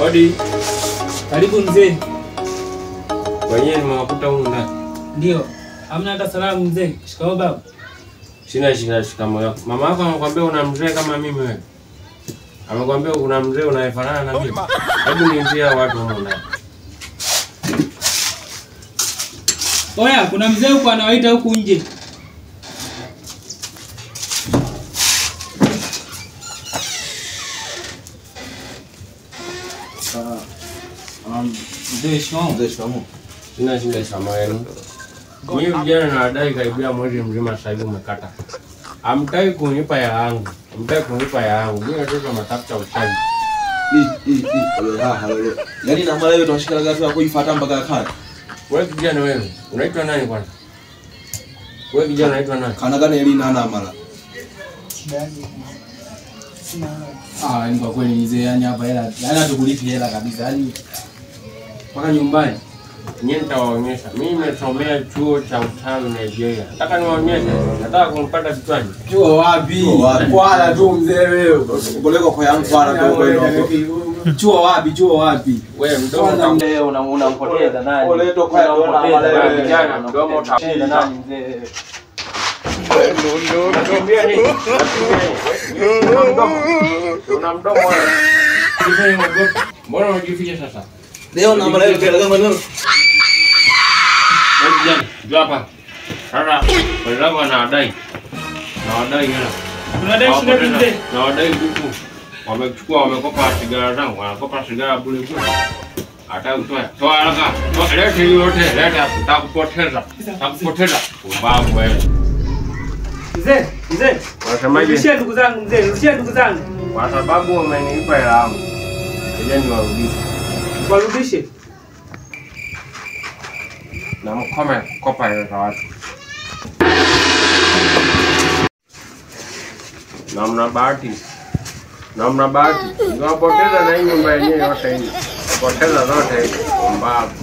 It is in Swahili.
Odi. Karibu mzee. Wenyewe nimewakuta huko ndani. Ndio. Hamna hata salamu mzee. Shikamoo baba. Sina shikamoo yako. Mama yako anakuambia una mzee kama mimi wewe. Amekwambia una mzee unayefanana na mimi. Hebu niambie watu huko ndani. Oya, kuna mzee huko anawaita huku nje. Mzee shikamoo. Sina shikamoo yenu. Mimi vijana nawadai karibia mwezi mzima sasa hivi umekata. Hamtaki kunipa ya yangu. Mimi nataka matafuta uchaji. Yaani na mara hiyo tunashikana gatu ya kuifuata mpaka kana. Wewe kijana wewe, unaitwa nani kwanza? Wewe kijana unaitwa nani? Kana gani Elina hana mara. Ni kwa kweli mzee, yani hapa hela. Yaani hatukulipi hela kabisa. Yaani mpaka nyumbani. Nyinyi nitawaonyesha. Mimi nimesomea chuo cha utawi Nigeria. Nataka niwaonyeshe. Nataka kumpata kichwani. Chuo wapi? Kwala tu mzee wewe. Kupeleka kwa yangu kwala tu wewe. Chuo wapi? Wewe mdomo unampoteza nani? Oleto kwa wewe kijana mdomo utapenda nani mzee? Nakwambia nini? Una mdomo wewe. Mbona unajificha sasa? Leo na mara hiyo kile kama nini? Kijana, njoo hapa. Sasa wale wako wanawadai. Hela. Tunadai shilingi mzee. Nawadai huku. Wamechukua wamekopa sigara zangu, wanakopa sigara bure bure. Hata utoa. Toa haraka. Toa lete yote, leta utakupoteza. Ubavu wewe. Mzee. Unasemaje? Rudishie ndugu zangu. Kwa sababu wamenipa hela yangu. Ngoja niwarudishe. Warudishe. Na mkome kopa hela za watu. Na mna bahati. Niwapoteza na hii nyumba yenyewe yote hii. Poteza zote hii. Mbavu.